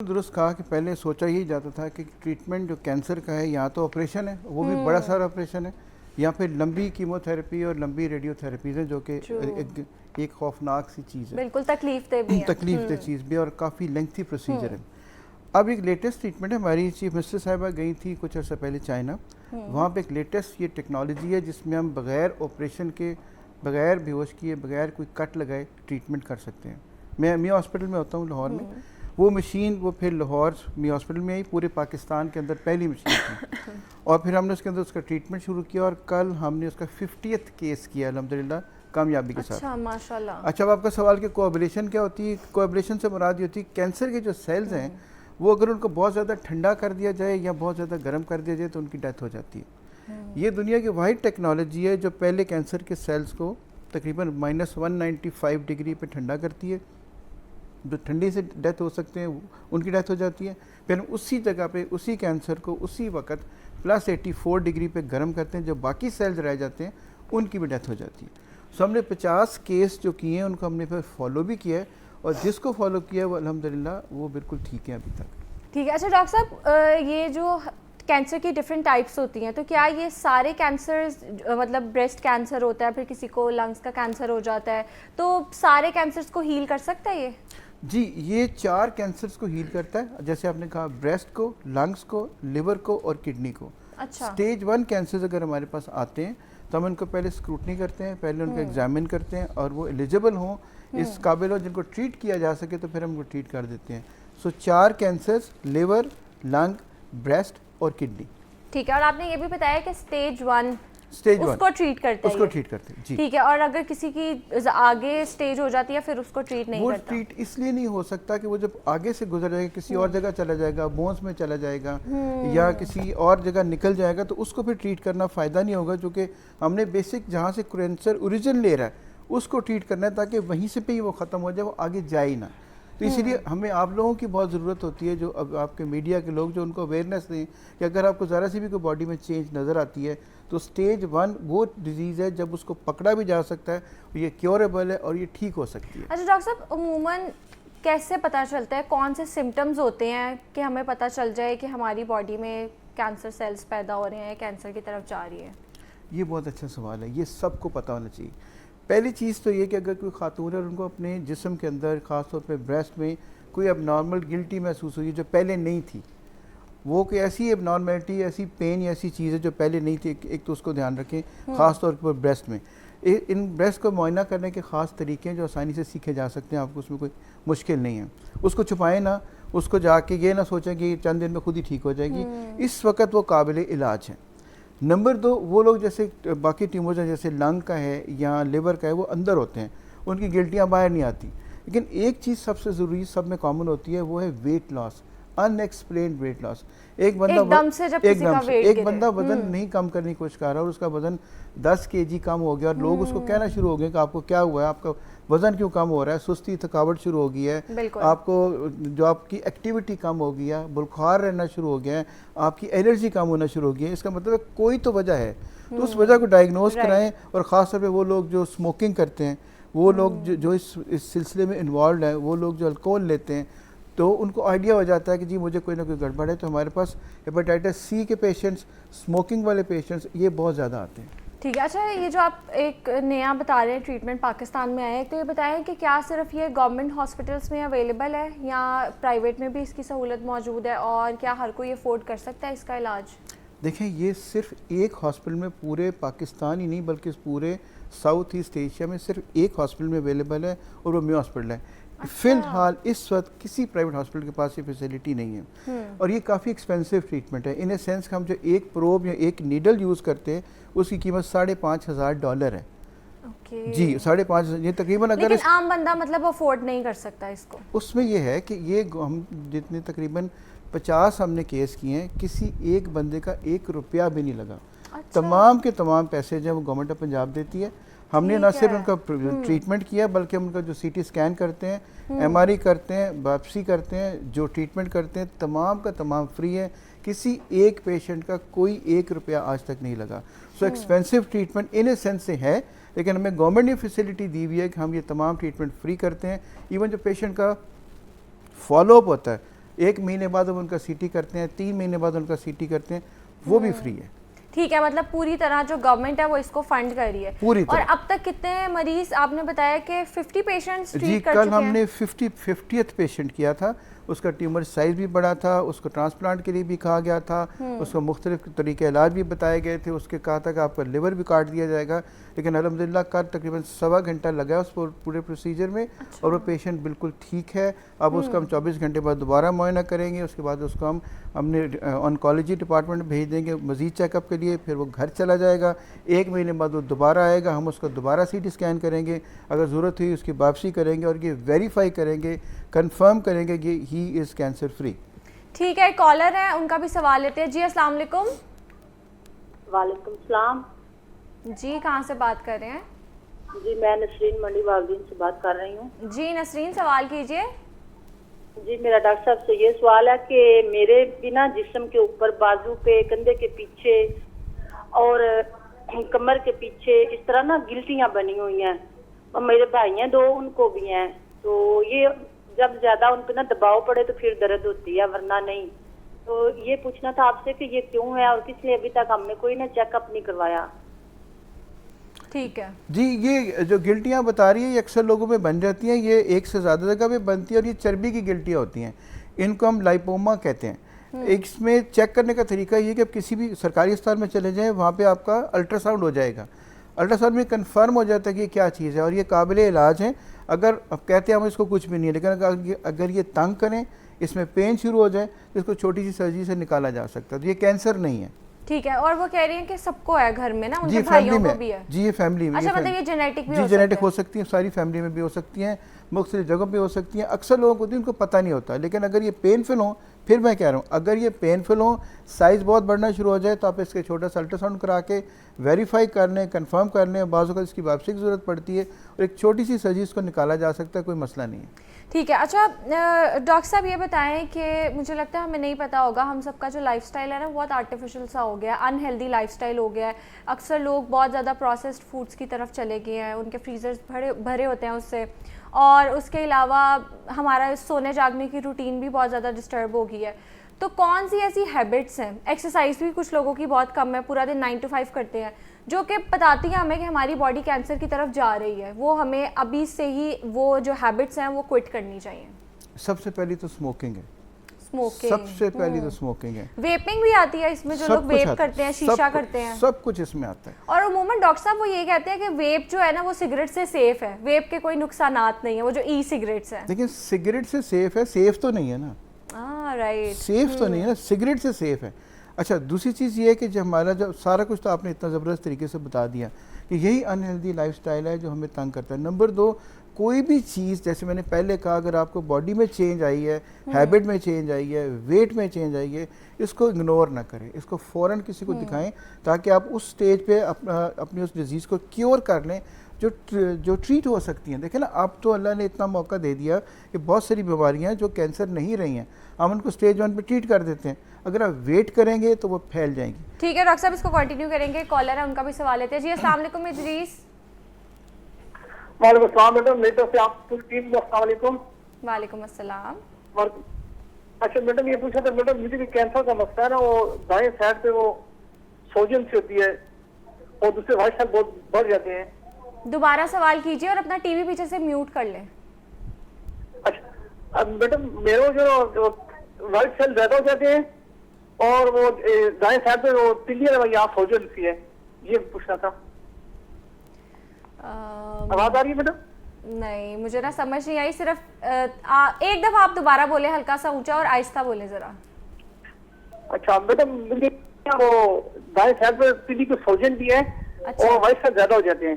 درست کہا کہ پہلے سوچا ہی جاتا تھا کہ ٹریٹمنٹ جو کینسر کا ہے یا تو آپریشن ہے، وہ بھی بڑا سارا آپریشن ہے، یا پھر لمبی کیمو تھراپی اور لمبی ریڈیو تھراپیز ہیں، جو کہ ایک خوفناک سی چیز ہے، بالکل تکلیف دہ بھی ہے، تکلیف دہ چیز بھی اور کافی لینتھی پروسیجر ہے۔ اب ایک لیٹسٹ ٹریٹمنٹ ہے، ہماری چیف منسٹر صاحبہ گئی تھی کچھ عرصہ پہلے چائنا، وہاں پہ ایک لیٹسٹ یہ ٹیکنالوجی ہے جس میں ہم بغیر آپریشن کے، بغیر بیہوش کیے، بغیر کوئی کٹ لگائے ٹریٹمنٹ کر سکتے ہیں۔ میں میاں ہاسپٹل میں ہوتا ہوں لاہور میں، وہ مشین وہ پھر لاہور میاں ہاسپٹل میں آئی، پورے پاکستان کے اندر پہلی مشین تھی، اور پھر ہم نے اس کے اندر اس کا ٹریٹمنٹ شروع کیا، اور کل ہم نے اس کا 50th کیس کیا الحمدللہ کامیابی کے ساتھ۔ اچھا ماشاءاللہ۔ اچھا، اب آپ کا سوال کہ کوابلیشن کیا ہوتی ہے؟ کوابلیشن سے مراد یہ ہوتی ہے کینسر کے جو سیلز ہیں وہ اگر ان کو بہت زیادہ ٹھنڈا کر دیا جائے یا بہت زیادہ گرم کر دیا جائے تو ان کی ڈیتھ ہو جاتی ہے۔ یہ دنیا کی واحد ٹیکنالوجی ہے جو پہلے کینسر کے سیلز کو تقریباً -195 ڈگری پہ ٹھنڈا کرتی ہے، جو ٹھنڈی سے ڈیتھ ہو سکتے ہیں ان کی ڈیتھ ہو جاتی ہے، پھر اسی جگہ پہ اسی کینسر کو اسی وقت +84 ڈگری پہ گرم کرتے ہیں، جو باقی سیلز رہ جاتے ہیں ان کی بھی ڈیتھ ہو جاتی ہے۔ سو ہم نے 50 کیس جو کیے ہیں ان کو ہم نے پھر فالو بھی کیا ہے، اور جس کو فالو کیا ہے وہ الحمدللہ وہ بالکل ٹھیک ہے ابھی تک۔ ٹھیک ہے۔ اچھا ڈاکٹر صاحب، یہ جو کینسر کی ڈفرینٹ ٹائپس ہوتی ہیں، تو کیا یہ سارے کینسرز، مطلب بریسٹ کینسر ہوتا ہے، پھر کسی کو لنگس کا کینسر ہو جاتا ہے، تو سارے کینسرز کو ہیل کر سکتا ہے یہ؟ جی، یہ 4 کینسرز کو ہیل کرتا ہے، جیسے آپ نے کہا بریسٹ کو، لنگس کو، لیور کو اور کڈنی کو۔ اچھا۔ سٹیج 1 کینسرز اگر ہمارے پاس آتے ہیں تو ہم ان کو پہلے اسکروٹنی کرتے ہیں، پہلے ان کو ایگزامن کرتے ہیں، اور وہ ایلیجیبل ہوں، اس قابل ہوں جن کو ٹریٹ کیا جا سکے تو پھر ہم ان کو ٹریٹ کر دیتے ہیں۔ سو 4 کینسرز: لیور، لنگ، بریسٹ اور کڈنی۔ ٹھیک ہے، اور آپ نے یہ بھی بتایا کہ سٹیج 1 سٹیج 1 اس کو ٹریٹ کرتا ہے، اس کو ٹریٹ کرتے ہیں۔ جی ٹھیک ہے، اور اگر کسی کی آگے سٹیج ہو جاتی ہے پھر اس کو ٹریٹ نہیں وہ کرتا؟ ٹریٹ اس لیے نہیں ہو سکتا کہ وہ جب آگے سے گزر جائے گا، کسی اور جگہ چلا جائے گا، بونس میں چلا جائے گا یا کسی اور جگہ نکل جائے گا، تو اس کو پھر ٹریٹ کرنا فائدہ نہیں ہوگا، کیونکہ ہم نے بیسک جہاں سے کینسر اوریجن لے رہا ہے اس کو ٹریٹ کرنا ہے تاکہ وہیں سے پہ ہی وہ ختم ہو جائے، وہ آگے جائے ہی نہ۔ تو اسی لیے ہمیں آپ لوگوں کی بہت ضرورت ہوتی ہے، جو اب آپ کے میڈیا کے لوگ جو ان کو اویئرنیس دیں کہ اگر آپ کو ذرا سی بھی کوئی باڈی میں چینج نظر آتی ہے تو سٹیج 1 وہ ڈیزیز ہے جب اس کو پکڑا بھی جا سکتا ہے، یہ کیوریبل ہے اور یہ ٹھیک ہو سکتی ہے۔ اچھا ڈاکٹر صاحب، عموماً کیسے پتہ چلتا ہے، کون سے سمٹمز ہوتے ہیں کہ ہمیں پتہ چل جائے کہ ہماری باڈی میں کینسر سیلز پیدا ہو رہے ہیں، کینسر کی طرف جا رہی ہے؟ یہ بہت اچھا سوال ہے، یہ سب کو پتہ ہونا چاہیے۔ پہلی چیز تو یہ کہ اگر کوئی خاتون ہے اور ان کو اپنے جسم کے اندر خاص طور پہ بریسٹ میں کوئی اب نارمل گلٹی محسوس ہوئی جو پہلے نہیں تھی، وہ کوئی ایسی اب نارملٹی، ایسی پین یا ایسی چیز ہے جو پہلے نہیں تھی، ایک تو اس کو دھیان رکھیں، خاص طور پر بریسٹ میں۔ ان بریسٹ کو معائنہ کرنے کے خاص طریقے ہیں جو آسانی سے سیکھے جا سکتے ہیں، آپ کو اس میں کوئی مشکل نہیں ہے۔ اس کو چھپائیں نہ، اس کو جا کے یہ نہ سوچیں کہ چند دن میں خود ہی ٹھیک ہو جائے گی، اس وقت وہ قابل علاج ہے۔ نمبر 2، وہ لوگ جیسے باقی ٹیومرز ہیں جیسے لنگ کا ہے یا لیور کا ہے، وہ اندر ہوتے ہیں، ان کی گلٹیاں باہر نہیں آتی، لیکن ایک چیز سب سے ضروری سب میں کامن ہوتی ہے، وہ ہے ویٹ لاس، ان ایکسپلینڈ ویٹ لاس۔ ایک بندہ وزن نہیں کم کرنے کی کوشش کر رہا اور اس کا وزن 10 kg کم ہو گیا، اور لوگ اس کو کہنا شروع ہو گئے کہ آپ کو کیا ہوا ہے، آپ کا وزن کیوں کم ہو رہا ہے، سستی تھکاوٹ شروع ہو گئی ہے، آپ کو جو آپ کی ایکٹیویٹی کم ہو گئی ہے، بخار رہنا شروع ہو گیا ہے، آپ کی الرجی کم ہونا شروع ہو گئی ہے، اس کا مطلب ہے کوئی تو وجہ ہے، تو اس وجہ کو ڈائگنوز کرائیں۔ اور خاص طور پہ وہ لوگ جو اسموکنگ کرتے ہیں، وہ لوگ جو اس سلسلے میں انوالوڈ ہیں، وہ لوگ جو الکوہل لیتے ہیں، تو ان کو آئیڈیا ہو جاتا ہے کہ جی مجھے کوئی نہ کوئی گڑبڑ ہے، تو ہمارے پاس ہیپاٹائٹس سی کے پیشنٹس، اسموکنگ والے پیشنٹس یہ بہت زیادہ آتے ہیں۔ ٹھیک ہے۔ اچھا، یہ جو آپ ایک نیا بتا رہے ہیں ٹریٹمنٹ پاکستان میں آیا ہے، تو یہ بتائیں کہ کیا صرف یہ گورنمنٹ ہاسپٹلس میں اویلیبل ہے یا پرائیویٹ میں بھی اس کی سہولت موجود ہے، اور کیا ہر کوئی افورڈ کر سکتا ہے اس کا علاج؟ دیکھیں، یہ صرف ایک ہاسپٹل میں پورے پاکستان ہی نہیں بلکہ پورے ساؤتھ ایسٹ ایشیا میں صرف ایک ہاسپٹل میں اویلیبل ہے، اور وہ میو ہاسپٹل ہے۔ فی الحال اس وقت کسی پرائیویٹ ہاسپٹل کے پاس یہ فیسلٹی نہیں ہے، اور یہ کافی ایکسپینسو ٹریٹمنٹ ہے، ان اے سینس کہ ہم جو ایک پروب یا ایک نیڈل یوز کرتے ہیں اس کی قیمت $5,500 ہے۔ جی، 5,500، یہ تقریباً اگر لیکن عام بندہ مطلب افورڈ نہیں کر سکتا اس کو۔ اس میں یہ ہے کہ یہ ہم جتنے تقریباً 50 ہم نے کیس کیے ہیں، کسی ایک بندے کا $1 بھی نہیں لگا، تمام کے تمام پیسے جو ہیں وہ گورنمنٹ آف پنجاب دیتی ہے۔ ہم نے نہ صرف ان کا ٹریٹمنٹ کیا بلکہ ہم ان کا جو سی ٹی اسکین کرتے ہیں، ایم آر آئی کرتے ہیں، باپسی کرتے ہیں، جو ٹریٹمنٹ کرتے ہیں تمام کا تمام فری ہے، کسی ایک پیشنٹ کا کوئی $1 آج تک نہیں لگا۔ So expensive treatment in a sense سے ہے، لیکن ہمیں گورنمنٹ نے فیسلٹی دی ہوئی ہے کہ ہم یہ تمام ٹریٹمنٹ فری کرتے ہیں۔ ایون جو پیشنٹ کا فالو اپ ہوتا ہے، 1 مہینے بعد ہم ان کا CT کرتے ہیں, 3 مہینے بعد ان کا CT کرتے ہیں, وہ بھی فری ہے. ٹھیک ہے, مطلب پوری طرح جو گورنمنٹ ہے وہ اس کو فنڈ کر رہی ہے پوری طرح. اور اب تک کتنے مریض آپ نے بتایا کہ 50 پیشنٹس ٹریٹ کر چکے ہیں؟ کل ہم نے 50th پیشنٹ کیا تھا, اس کا ٹیومر سائز بھی بڑا تھا, اس کو ٹرانسپلانٹ کے لیے بھی کہا گیا تھا, اس کو مختلف طریقے علاج بھی بتائے گئے تھے, اس کے کہا تھا کہ آپ کا لیور بھی کاٹ دیا جائے گا, لیکن الحمدللہ کل تقریباً 1.25 گھنٹہ لگا اس پورے پروسیجر میں, اور وہ پیشنٹ بالکل ٹھیک ہے. اب اس کا ہم 24 گھنٹے بعد دوبارہ معائنہ کریں گے, اس کے بعد اس کو ہم نے آنکالوجی ڈپارٹمنٹ بھیج دیں گے مزید چیک اپ کے لیے, پھر وہ گھر چلا جائے گا. 1 مہینے بعد وہ دوبارہ آئے گا, ہم اس کو دوبارہ CT اسکین کریں گے, اگر ضرورت ہوئی اس کی واپسی کریں گے اور یہ ویریفائی کریں گے, کنفرم کریں گے کہ ہی از کینسر فری. ٹھیک ہے, کالر ہے, ان کا بھی سوال لیتے ہیں. جی السلام علیکم. وعلیکم السلام. جی کہاں سے بات کر رہے ہیں؟ جی میں نسرین منڈی والدین سے بات کر رہی ہوں. جی نسرین سوال کیجئے. جی میرا ڈاکٹر صاحب سے یہ سوال ہے کہ میرے بنا جسم کے اوپر بازو پہ, کندھے کے پیچھے اور کمر کے پیچھے اس طرح نا گلٹیاں بنی ہوئی ہیں, اور میرے بھائی ہیں 2 ان کو بھی ہیں, تو یہ جب زیادہ ان پہ نا دباؤ پڑے تو پھر درد ہوتی ہے ورنہ نہیں. تو یہ پوچھنا تھا آپ سے کہ یہ کیوں ہے اور کس لیے ابھی تک ہم نے کوئی نا چیک اپ نہیں کروایا. ٹھیک ہے جی یہ جو گلٹیاں بتا رہی ہے یہ اکثر لوگوں میں بن جاتی ہیں, یہ ایک سے زیادہ جگہ پہ بنتی ہے, اور یہ چربی کی گلٹیاں ہوتی ہیں, ان کو ہم لائپوما کہتے ہیں. اس میں چیک کرنے کا طریقہ یہ کہ آپ کسی بھی سرکاری اسپتال میں چلے جائیں, وہاں پہ آپ کا الٹرا ساؤنڈ ہو جائے گا, الٹرا ساؤنڈ میں کنفرم ہو جاتا ہے کہ یہ کیا چیز ہے, اور یہ قابل علاج ہے. اگر آپ کہتے ہیں ہم اس کو کچھ بھی نہیں ہے, لیکن اگر یہ تنگ کریں, اس میں پین شروع ہو جائے, تو اس کو چھوٹی سی سرجری سے نکالا جا سکتا ہے. تو یہ کینسر نہیں ہے. ٹھیک ہے, اور وہ کہہ رہی ہیں کہ سب کو ہے گھر میں نا, ان جی کے بھائیوں کو بھی ہے. جی یہ فیملی میں. اچھا مطلب یہ جینیٹک بھی جی جینیٹک ہو سکتی ہیں, ساری فیملی میں بھی ہو سکتی ہیں, مختلف جگہوں پہ ہو سکتی ہیں. اکثر لوگوں کو ان کو پتہ نہیں ہوتا, لیکن اگر یہ پینفل ہوں, پھر میں کہہ رہا ہوں اگر یہ پینفل ہوں, سائز بہت بڑھنا شروع ہو جائے, تو آپ اس کے چھوٹا سا الٹرا ساؤنڈ کرا کے ویریفائی کر لیں, کنفرم کر لیں. بعض اوقات اس کی واپسی کی ضرورت پڑتی ہے, اور ایک چھوٹی سی سرجری اس کو نکالا جا سکتا ہے, کوئی مسئلہ نہیں ہے. ٹھیک ہے. اچھا ڈاکٹر صاحب یہ بتائیں کہ مجھے لگتا ہے ہمیں نہیں پتا ہوگا, ہم سب کا جو لائف سٹائل ہے نا بہت آرٹیفیشل سا ہو گیا ہے, انہیلدی لائف سٹائل ہو گیا ہے. اکثر لوگ بہت زیادہ پروسیسڈ فوڈس کی طرف چلے گئے ہیں, ان کے فریزرز بھرے ہوتے ہیں اس سے, اور اس کے علاوہ ہمارا سونے جاگنے کی روٹین بھی بہت زیادہ ڈسٹرب ہو گئی ہے. تو کون سی ایسی ہیبٹس ہیں, ایکسرسائز بھی کچھ لوگوں کی بہت کم ہے, پورا دن 9 to 5 کرتے ہیں, جو کہ بتاتی ہیں ہمیں کہ ہماری باڈی کینسر کی طرف جا رہی ہے, وہ ہمیں ابھی سے ہی وہ جو ہیبٹس ہیں وہ کوئٹ کرنی چاہیے. سب سے پہلی تو سموکنگ ہے, سموکنگ, سب سے پہلی تو سموکنگ ہے. ویپنگ بھی آتی ہے اس میں, جو لوگ ویپ کرتے ہیں, شیشہ کرتے ہیں, سب کچھ اس میں آتا ہے. اور عموماً ڈاکٹر صاحب وہ یہ کہتے ہیں کہ ویپ جو ہے نا وہ سگریٹ سے سیف ہے, ویپ کے کوئی نقصانات نہیں ہیں, وہ جو ای سگریٹس ہیں. لیکن سگریٹ سے سیف ہے, سیف تو نہیں ہے نا. رائٹ, سیف تو نہیں ہے نا, سگریٹ سے سیف ہے. اچھا دوسری چیز یہ ہے کہ جو ہمارا جو سارا کچھ تو آپ نے اتنا زبردست طریقے سے بتا دیا کہ یہی انہیلدی لائف سٹائل ہے جو ہمیں تنگ کرتا ہے. نمبر 2, کوئی بھی چیز جیسے میں نے پہلے کہا, اگر آپ کو باڈی میں چینج آئی ہے, ہیبٹ میں چینج آئی ہے, ویٹ میں چینج آئی ہے, اس کو اگنور نہ کریں, اس کو فوراً کسی کو دکھائیں, تاکہ آپ اس سٹیج پہ اپنی اس ڈیزیز کو کیور کر لیں جو ٹریٹ ہو سکتی ہیں. دیکھیں نا, اب تو اللہ نے اتنا موقع دے دیا کہ بہت ساری بیماریاں جو کینسر نہیں رہی ہیں, ہم ان کو سٹیج 1 پہ ٹریٹ کر دیتے ہیں. اگر آپ ویٹ کریں گے تو وہ پھیل جائیں گی. ٹھیک ہے ڈاکٹر صاحب, اس کو کنٹینیو کریں گے. کالر ہے, ان کا بھی سوال لیتے ہیں. جی السلام علیکم ادریس. وعلیکم السلام میڈم, میری طرف سے آپ پوری ٹیم کو السلام علیکم. وعلیکم السلام. اچھا میڈم یہ پوچھا تھا, میڈم مجھے بھی کینسر کا مسئلہ ہے نا, وہ دائیں سائڈ پہ وہ سوجن سی ہوتی ہے, اور دوسرے وائٹ سیل بہت بڑھ جاتے ہیں. دوبارہ سوال کیجیے اور اپنا ٹی وی پیچھے سے میوٹ کر لیں. اچھا میڈم میرے جو وائٹ سیل زیادہ ہو جاتے ہیں, اور وہ دائیں سائڈ پہ وہ تلی ہے, یہاں سوجن سی ہے, یہ پوچھنا تھا. آواز آ رہی ہے میڈم؟ نہیں مجھے نا سمجھ نہیں آئی, صرف ایک دفعہ آپ دوبارہ بولیں, ہلکا سا اونچا اور آہستہ بولیں ذرا. اچھا میڈم مجھے وہ دائیں سائڈ پہ تلی کو سوجن بھی ہے, اور وائٹ سیل زیادہ ہو جاتے ہیں.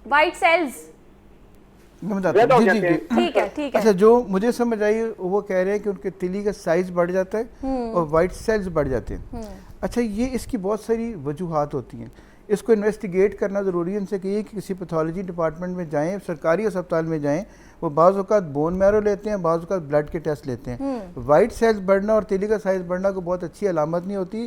وائٹ سیلز جی. ٹھیک ہے ٹھیک ہے. اچھا جو مجھے سمجھ آئی وہ کہہ رہے ہیں کہ ان کے تلی کا سائز بڑھ جاتا ہے اور وائٹ سیلز بڑھ جاتے ہیں. اچھا یہ اس کی بہت ساری وجوہات ہوتی ہیں, اس کو انویسٹیگیٹ کرنا ضروری ہے. ان سے کہیے کہ کسی پیتھولوجی ڈپارٹمنٹ میں جائیں, سرکاری اسپتال میں جائیں, وہ بعض اوقات بون میرو لیتے ہیں, بعض اوقات بلڈ کے ٹیسٹ لیتے ہیں. وائٹ سیلز بڑھنا اور تیلی کا سائز بڑھنا کو بہت اچھی علامت نہیں ہوتی.